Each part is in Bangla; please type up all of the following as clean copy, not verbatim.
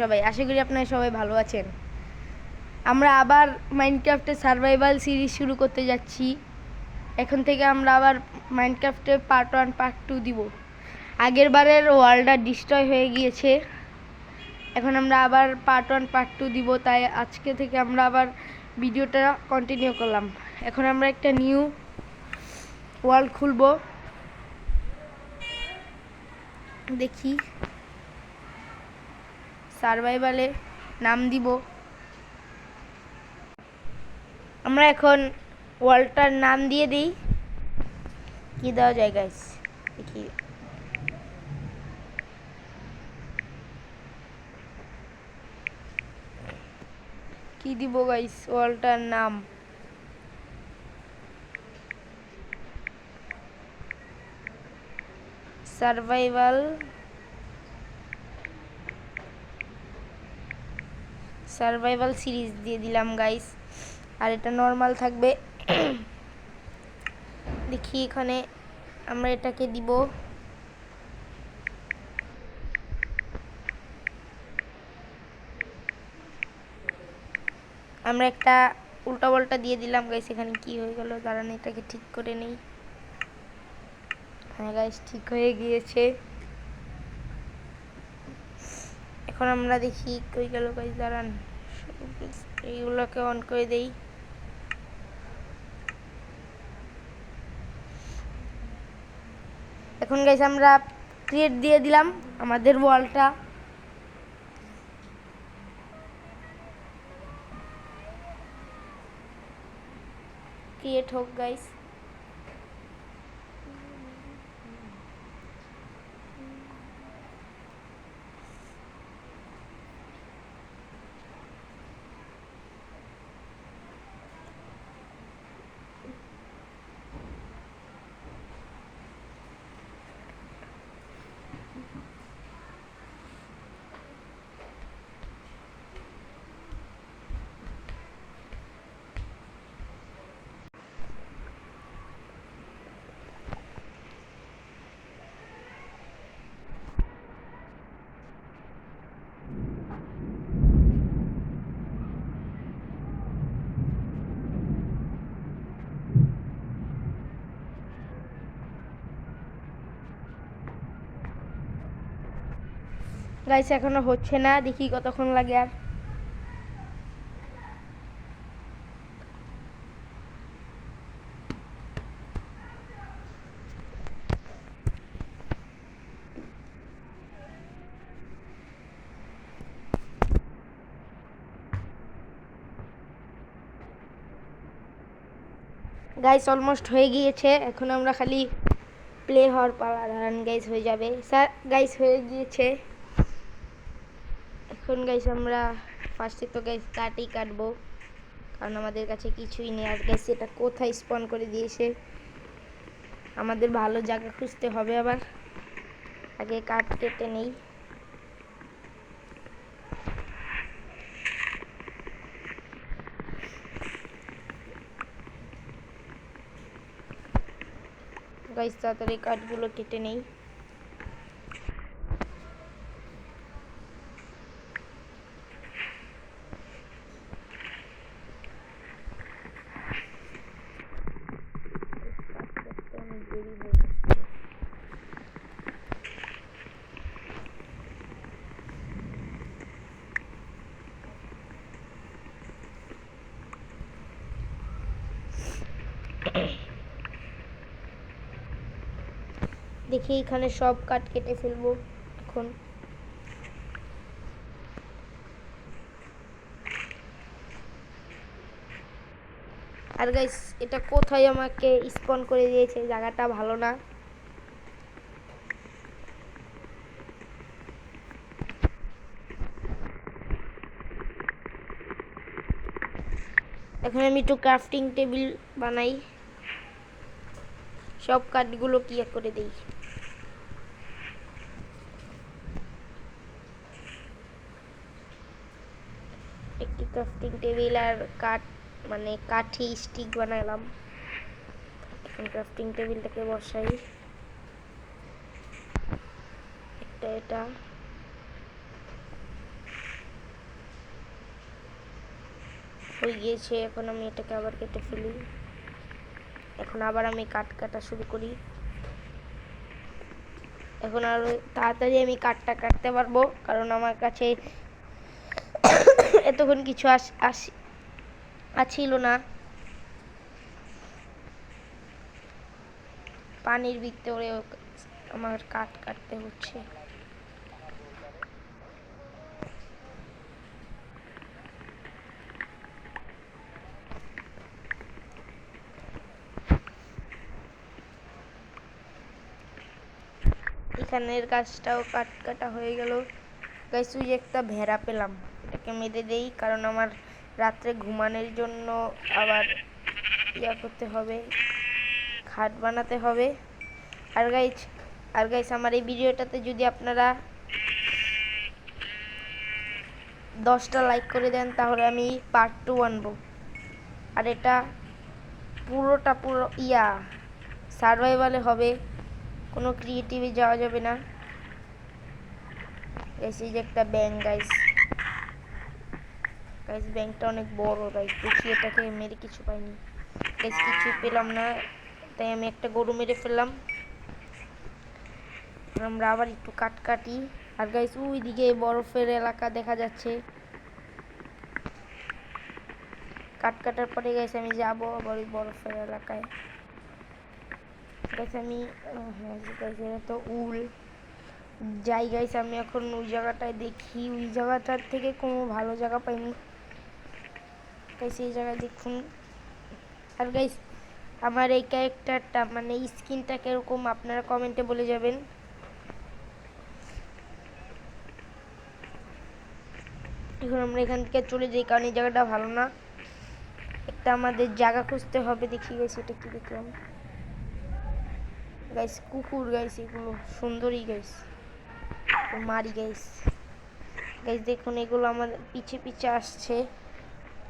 সবাই আশা করি আপনারা সবাই ভালো আছেন। আমরা আবার মাইনক্রাফটের সার্ভাইভাল সিরিজ শুরু করতে যাচ্ছি। এখন থেকে আমরা আবার মাইনক্রাফটের পার্ট 1 পার্ট 2 দিব। আগের বারের ওয়ার্ল্ডটা ডিস্ট্রয় হয়ে গিয়েছে, এখন আমরা আবার পার্ট 1 পার্ট 2 দিব। তাই আজকে থেকে আমরা আবার ভিডিওটা কন্টিনিউ করলাম। এখন আমরা একটা নিউ ওয়ার্ল্ড খুলব, দেখি সার্ভাইভালে নাম দিব। আমরা এখন ওয়ার্ল্ডটার নাম দিয়ে দিই। কি দেওয়া যায় গাইস, দেখি। কি দিব গাইস ওয়ার্ল্ডটার নাম? সার্ভাইভাল সিরিজ দিয়ে দিলাম গাইস, আর এটা নর্মাল থাকবে। দেখি এখানে আমরা এটাকে দিব। আমরা একটা উল্টা পাল্টা দিয়ে দিলাম গাইস। এখানে কি হয়ে গেল দাঁড়ান, এটাকে ঠিক করে নেই। হ্যাঁ গাইস, ঠিক হয়ে গিয়েছে। এখন আমরা দেখি কই গেল গাইস, দাঁড়ান এইগুলোকে অন করে দেই। এখন গাইস আমরা ক্রিয়েট দিয়ে দিলাম আমাদের ওয়ালটা। ক্রিয়েট হোক গাইস। গাইস এখনো হচ্ছে না, দেখি কতক্ষণ লাগে। আর গাইস অলমোস্ট হয়ে গিয়েছে। এখন আমরা খালি প্লে হওয়ার পালা। দাঁড়ান গাইস, হয়ে যাবে। স্যার গাইস হয়ে গিয়েছে। এখন গাইস আমরা ফার্স্টে তো গাইস কাটই কাটবো, কারণ আমাদের কাছে কিছুই নেই। আর গাইস এটা কোথায় স্পন করে দিয়েছে, আমাদের ভালো জায়গা খুঁজতে হবে। আবার আগে কাট কেটে নেই। গাইস তাড়াতাড়ি কাঠগুলো কেটে নেই। দেখি এখানে সব কাঠ কেটে ফেলবো এখন। আর গাইস এটা কোথায় আমাকে স্পন করে দিয়েছে, জায়গাটা ভালো না। এখন আমি একটু ক্রাফটিং টেবিল বানাই, সব কাঠগুলো কি করে দেই। একটি ক্রাফটিং টেবিল আর কাঠ মানে কাঠি স্টিক বানালাম। এখন ক্রাফটিং টেবিলটাকে বসাই। একটা এটা হয়ে গিয়েছে। এখন আমি এটাকে আবার কেটে ফেলি। এখন আবার আমি কাটা শুরু করি। এখন আরো তাড়াতাড়ি আমি কাটতে পারবো, কারণ আমার কাছে এতক্ষণ কিছু ছিল না। পানির ভিতরে আমার কাটতে হচ্ছে। এখানের গাছটাও কাটা হয়ে গেল। গাইস, ওই একটা ভেড়া পেলাম, এটাকে মেরে দেই, কারণ আমার রাত্রে ঘুমানোর জন্য আবার করতে হবে, খাট বানাতে হবে। আর গাইস আমার এই ভিডিওটাতে যদি আপনারা 10টা লাইক করে দেন, তাহলে আমি পার্ট 2 আনবো। আর এটা পুরো সার্ভাইভালে হবে, কোনো ক্রিয়েটিভে যাওয়া যাবে না। এই যে একটা ব্যাংক গাইস, ব্যাংকটা অনেক বড়। গাইস দেখি, এটাকে মেরে কিছু পাইনি গাইস, কিছু পেলাম না, তাই আমি একটা গরু মেরে ফেললাম। আমরা আবার একটু কাটি। আর গাইস ওই দিকে বরফের এলাকা দেখা যাচ্ছে। কাটার পরে গাইস আমি যাবো আবার ওই বরফের এলাকায়। গাইস আমি গাইস এটা তো উল যাই। গাইস আমি এখন ওই জায়গাটায় দেখি, ওই জায়গাটার থেকে কোনো ভালো জায়গা পাইনি গাইস, এই জায়গায় দেখুন। আর গাইস আমার এই ক্যারেক্টারটা মানে স্কিনটা কিরকম আপনারা কমেন্টে বলে যাবেন। এখন আমরা এখান থেকে চলে যাই, কারণ এই জায়গাটা ভালো না। একটা আমাদের জায়গা খুঁজতে হবে। দেখি গাইস এটা কি দেখলাম, গাইস কুকুর। গাইস এগুলো সুন্দরী গাইস, মারি গাইস। দেখুন এগুলো আমাদের পিছে আসছে,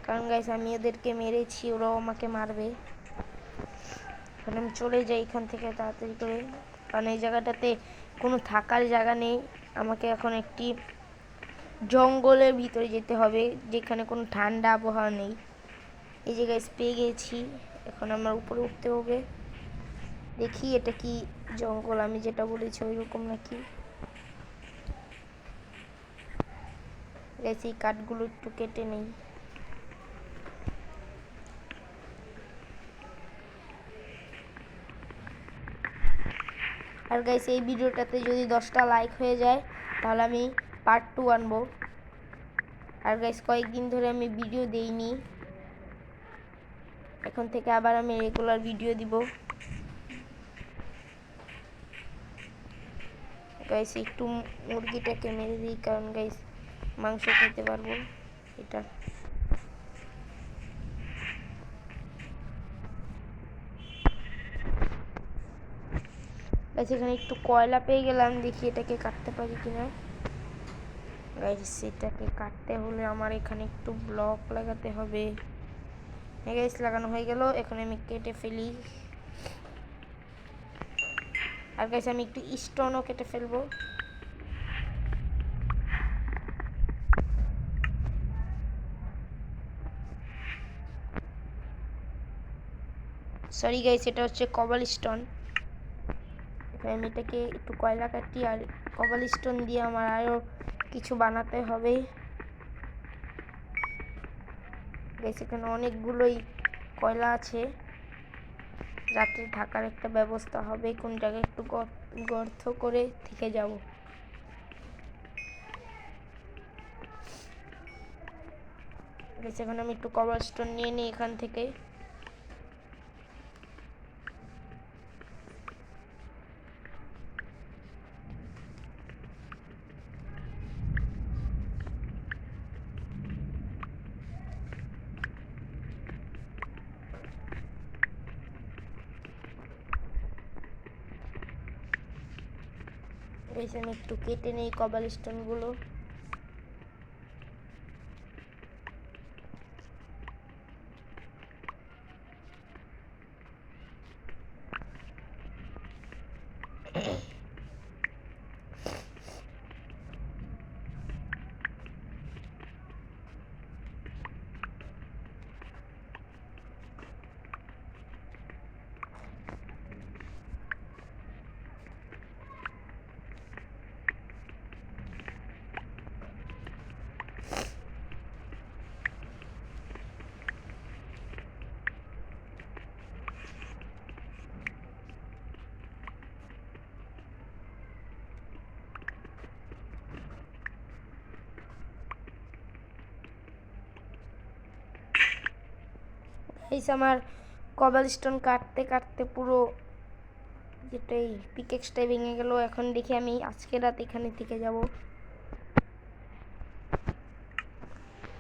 কারণ গাইস আমি ওদেরকে মেরেছি, ওরাও আমাকে মারবে। এখন আমি চলে যাই এখান থেকে তাড়াতাড়ি করে, কারণ এই জায়গাটাতে কোনো থাকার জায়গা নেই। আমাকে এখন একটি জঙ্গলের ভিতরে যেতে হবে, যেখানে কোনো ঠান্ডা আবহাওয়া নেই। এই যে গাইস পেয়ে গেছি, এখন আমার উপরে উঠতে হবে। দেখি এটা কি জঙ্গল আমি যেটা বলেছি ওইরকম নাকি। গাইস এই কাঠগুলো একটু কেটে নেই। আর গাইস এই ভিডিওটাতে যদি 10টা লাইক হয়ে যায়, তাহলে আমি পার্ট 2 আনবো। আর গাইস কয়েকদিন ধরে আমি ভিডিও দেইনি, এখন থেকে আবার আমি রেগুলার ভিডিও দিব। গাইস একটু মুরগিটাকে মেরে দিই, কারণ গাইস মাংস খেতে পারবো এটা। গাইস এখানে একটু কয়লা পেয়ে গেলাম, দেখি এটাকে কাটতে পারি কিনা। গাইস এটাকে কাটতে হলে আমার এখানে একটু ব্লক লাগাতে হবে। গাইস লাগানো হয়ে গেল, এখন আমি কেটে ফেলি। আর গাইস আমি একটু স্টোনও কেটে ফেলবো। সরি গাইস এটা হচ্ছে কবল স্টোন। আমি এটাকে একটু কয়লা কাটি, আর কবল স্টোন দিয়ে আমার আরও কিছু বানাতে হবে। গাইস এখানে অনেকগুলোই কয়লা আছে, রাত্রে থাকার একটা ব্যবস্থা হবে। কোন জায়গায় একটু গর্ত করে থেকে যাব। গাইস এখন আমি একটু কবল স্টোন নিয়ে নিই এখান থেকে। গাইস আমি একটু কেটে নেই কবল স্টোনগুলো। গাইস আমার কবল স্টোন কাটতে কাটতে পুরো যেটাই পিকেক্সটাই ভেঙে গেল। এখন দেখি আমি আজকে রাত এখানে থেকে যাব।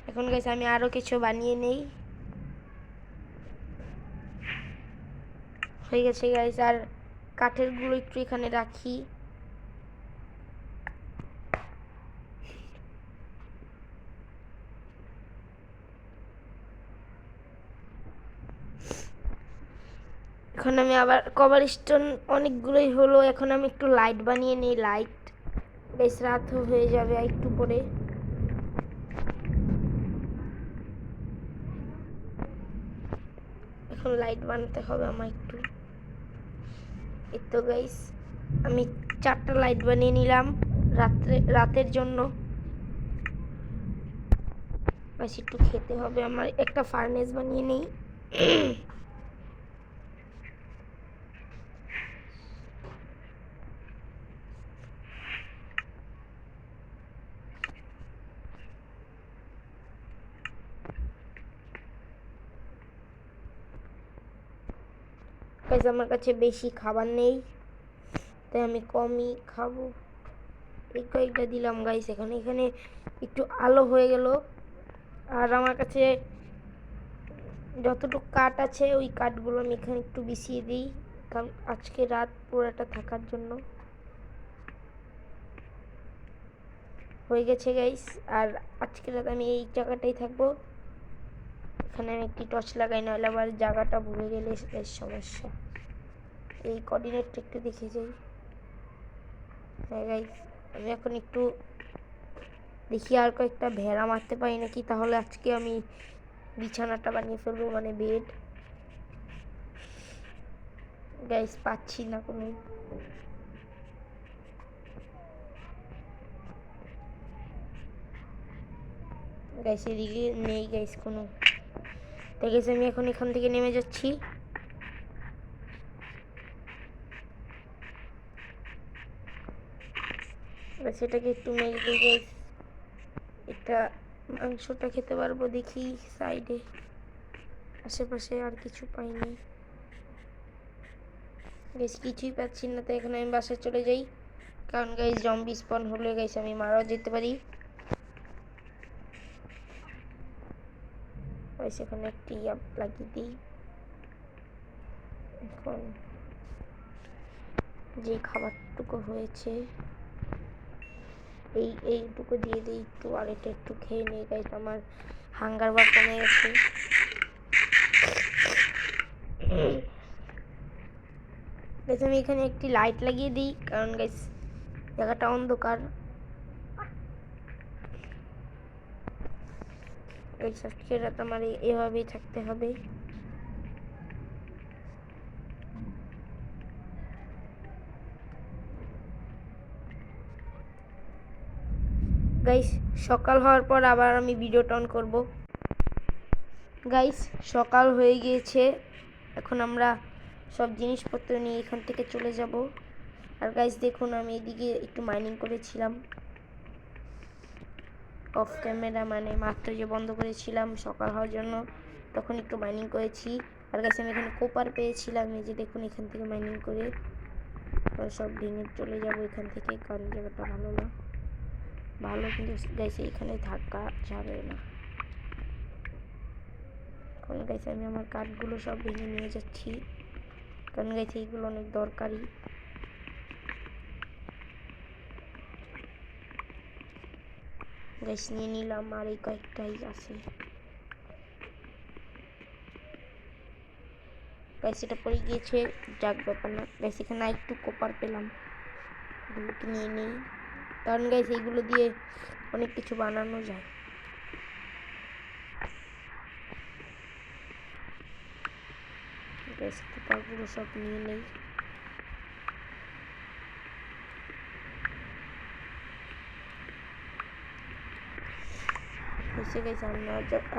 এখন গাইস আমি আরো কিছু বানিয়ে নেই। হয়ে গেছে গাইস, আর কাঠের গুলো একটু এখানে রাখি। এখন আমি আবার কভার স্টোন অনেকগুলোই হলো। এখন আমি একটু লাইট বানিয়ে নিই। লাইট বেশ রাত হয়ে যাবে একটু পরে। এখন লাইট বানাতে হবে আমার একটু। এই তো গাইস আমি 4টা লাইট বানিয়ে নিলাম রাতের জন্য। বেশ একটু খেতে হবে আমার। একটা ফার্নেস বানিয়ে নেই। গাইস আমার কাছে বেশি খাবার নেই, তাই আমি কমই খাবো। এই কয়েকটা দিলাম গাইস। এখানে একটু আলো হয়ে গেল। আর আমার কাছে যতটুকু কাঠ আছে ওই কাঠগুলো আমি এখানে একটু বিছিয়ে দিই, কারণ আজকে রাত পুরোটা থাকার জন্য। হয়ে গেছে গাইস। আর আজকে রাত আমি এই জায়গাটাই থাকবো। এখানে আমি একটি টর্চ লাগাই, নাহলে আবার জায়গাটা ভুলে গেলে বেশ সমস্যা। এই কোঅর্ডিনেটটা একটু দেখে যাই। হ্যাঁ গাইস আমি এখন একটু দেখি আর কয়েকটা ভেড়া মারতে পারি নাকি, তাহলে আজকে আমি বিছানাটা বানিয়ে ফেলবো, মানে বেড। গাইস পাচ্ছি না কোনো। গাইস এদিকে নেই গাইস কোনো। ঠিক আছে আমি এখন এখান থেকে নেমে যাচ্ছি। সেটাকে একটু মেরে দিই গাইস। এটা মাংসটা খেতে পারবো দেখি। সাইডে আশেপাশে আর কিছু পাইনি গাইস, কিছুই পাচ্ছি না। তাই এখানে আমি বাসায় চলে যাই, কারণ গাইস জম্বি স্পন হলে গাইস আমি মারাও যেতে পারি। গাইস এখানে একটি লাগিয়ে দিই। এখন যে খাবারটুকু হয়েছে এইটুকু দিয়ে দিই একটু, আর এটা একটু খেয়ে নিই গাইস। আমার হাঙ্গার বার কমে গেছে। গাইস আমি এখানে একটি লাইট লাগিয়ে দিই, কারণ গাইস জায়গাটা অন্ধকার। গাইস আজকে রাত আমার এভাবেই থাকতে হবে। গাইস সকাল হওয়ার পর আবার আমি ভিডিওটা অন করব। গাইস সকাল হয়ে গিয়েছে, এখন আমরা সব জিনিসপত্র নিয়ে এখান থেকে চলে যাব। আর গাইস দেখুন আমি এদিকে একটু মাইনিং করেছিলাম অফ ক্যামেরা, মানে মাত্র যে বন্ধ করেছিলাম সকাল হওয়ার জন্য, তখন একটু মাইনিং করেছি। আর গাইস আমি এখানে কোপার পেয়েছিলাম, এই যে দেখুন এখান থেকে মাইনিং করে সব ভেঙে চলে যাব এখান থেকে, কারণ জায়গাটা ভালো না। ভালো কিন্তু গাইস এখানে থাকা যাবে না। কারণ গাইস আমি আমার কাঠগুলো সব ভেঙে নিয়ে যাচ্ছি, কারণ গাইস এইগুলো অনেক দরকারি। গাইস নিয়ে নিলাম, আর এই কয়েকটাই আছে। গাইস এটা পড়ে গিয়েছে, যাক ব্যাপার না। গাইস এখানে একটু কপার পেলাম, এগুলোকে নিয়ে নেই, কারণ গাইস এইগুলো দিয়ে অনেক কিছু বানানো যায়। গাইস কপারগুলো সব নিয়ে নেই। গাইস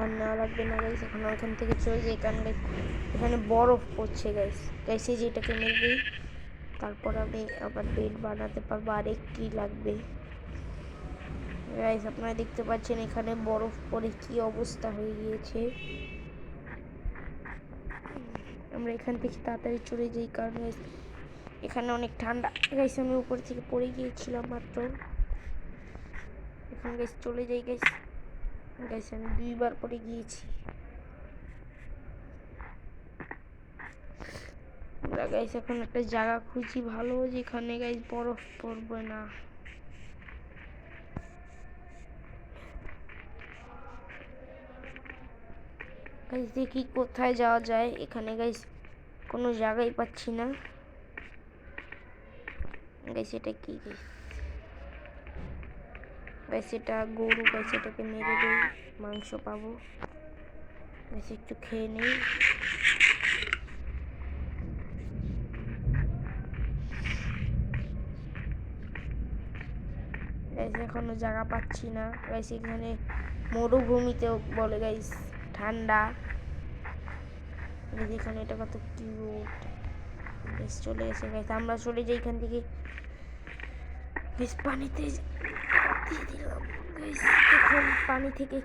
আর নেওয়া লাগবে না গাইস, এখন ওইখান থেকে চলে যাই, কারণ গাইস এখানে বরফ পড়ছে গাইস। গাইস এই যে এটাকে মেরে দিই, তারপর আমি আবার বেড বানাতে পারবো। আর একটি লাগবে গাইস, আপনারা দেখতে পাচ্ছেন এখানে বরফ পড়ে কি অবস্থা হয়ে গিয়েছে। আমরা এখান থেকে তাড়াতাড়ি চলে যাই, কারণ এখানে অনেক ঠান্ডা। গাইস আমি উপর থেকে পড়ে গিয়েছিলাম মাত্র। এখন গাইস চলে যাই গাইস। গাইস আমি 2বার পড়ে গিয়েছি। আমরা গাইস এখন একটা জায়গা খুঁজি ভালো, যেখানে গাইস বরফ পড়বে না। গাইস দেখি কোথায় যাওয়া যায়। এখানে গাইস কোনো জায়গাই পাচ্ছি না। গাইস এটা কি গাইস? গাইস এটা গরু। গাইস এটাকে মেরে দেই, মাংস পাবো। গাইস একটু খেয়ে নেই। গাইস এখনো জায়গা পাচ্ছি না। গাইস এখানে মরুভূমিতে বলে গাইস ঠান্ডা। এখানে এটা কত কিউট। গাইস চলে গেছে। গাইস আমরা চলে যাই এখান থেকে। গাইস পানিতে দিয়ে দিলাম। গাইস এখন পানি থেকে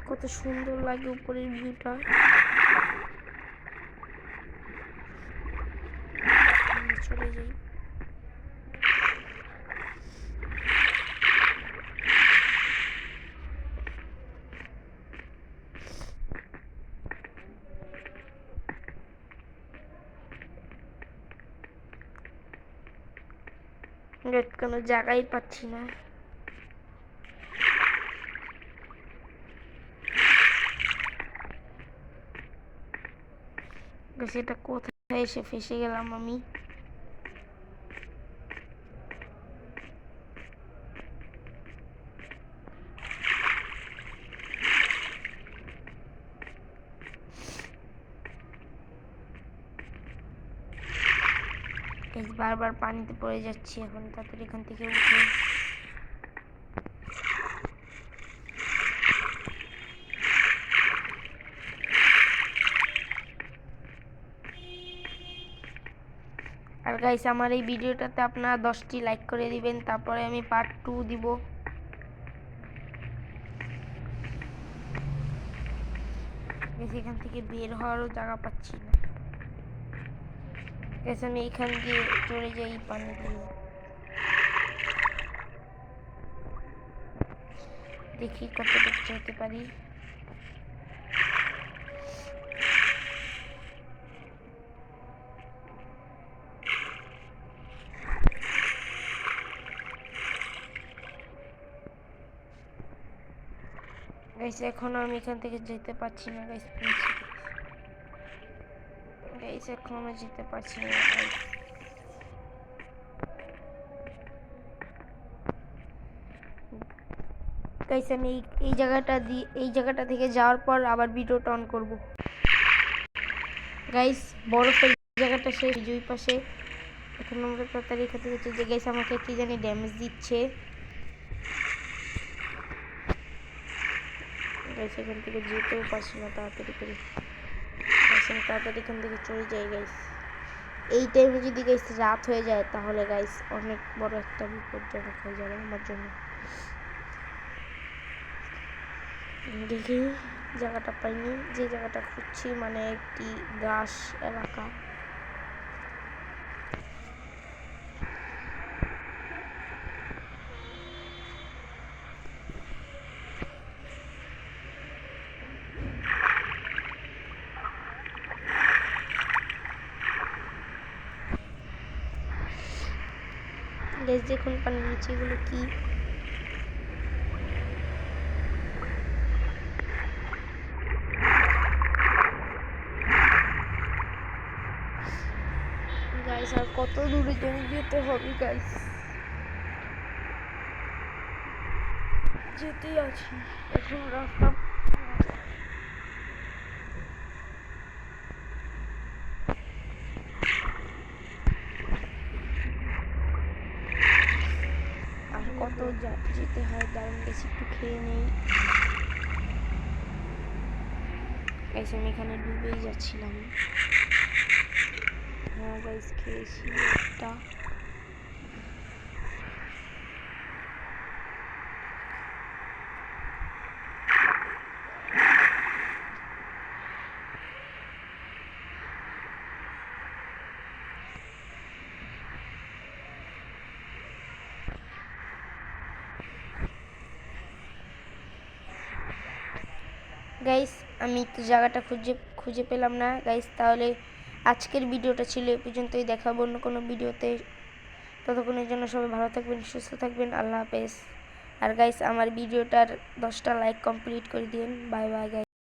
কত সুন্দর লাগে উপরের ভিউটা। চলে যাই। কোনো জায়গায় পাচ্ছি না। সেটা কোথায় এসে ফেসে গেলাম আমি। বারবার পানিতে পড়ে যাচ্ছি। এখন তাড়াতাড়ি এখান থেকে উঠে আর গাইস আমার এই ভিডিওটাতে আপনারা 10টি লাইক করে দিবেন, তারপরে আমি পার্ট 2 দিব। এখান থেকে বের হওয়ারও জায়গা পাচ্ছি না। গাইস আমি এখান দিয়ে চলে যাই পানি দিয়ে। দেখি কতটুকু যেতে পারি। গাইস এখন আমি এখান থেকে যেতে পারছি না। গাইস গাইস এখন আমি যেতে পারছি না। গাইস আমি এই জায়গাটা থেকে যাওয়ার পর আবার ভিডিওটা অন করব। গাইস বরফের জায়গাটা শেষ। দুই পাশে এখন আমরা তাড়াতাড়ি এখান থেকে যে গাইস আমাকে কি জানি ড্যামেজ দিচ্ছে। গাইস এখান থেকে যেতেও পারছি না তাড়াতাড়ি করে। আমি তাড়াতাড়ি এখান থেকে চলে যাই গাইস। এই টাইমে যদি গাইস রাত হয়ে যায় তাহলে গাইস অনেক বড় একটা বিপজ্জনক হয়ে যাবে আমার জন্য। দেখি জায়গাটা পাইনি, যে জায়গাটা খুঁজছি মানে একটি ঘাস এলাকা। গাইস দেখুন পানির নিচে এগুলো কি। গাইস আর কত দূরে যেতে হবে গাইস। যেতেই আছি এখন রাস্তা। আর কত যেতে হয় দারুণ। গেছি একটু খেয়ে নেই। গাইস আমি এখানে ডুবেই যাচ্ছিলাম। হ্যাঁ গাইস খেয়েছি একটা। গাইস আমি তো জায়গাটা খুঁজে পেলাম না গাইস। তাহলে আজকের ভিডিওটা ছিল এই পর্যন্তই। দেখাবো অন্য কোনো ভিডিওতে। ততক্ষণের জন্য সবাই ভালো থাকবেন, সুস্থ থাকবেন। আল্লাহ হাফেজ। আর গাইস আমার ভিডিওটার 10টা লাইক কমপ্লিট করে দিন। Bye bye guys.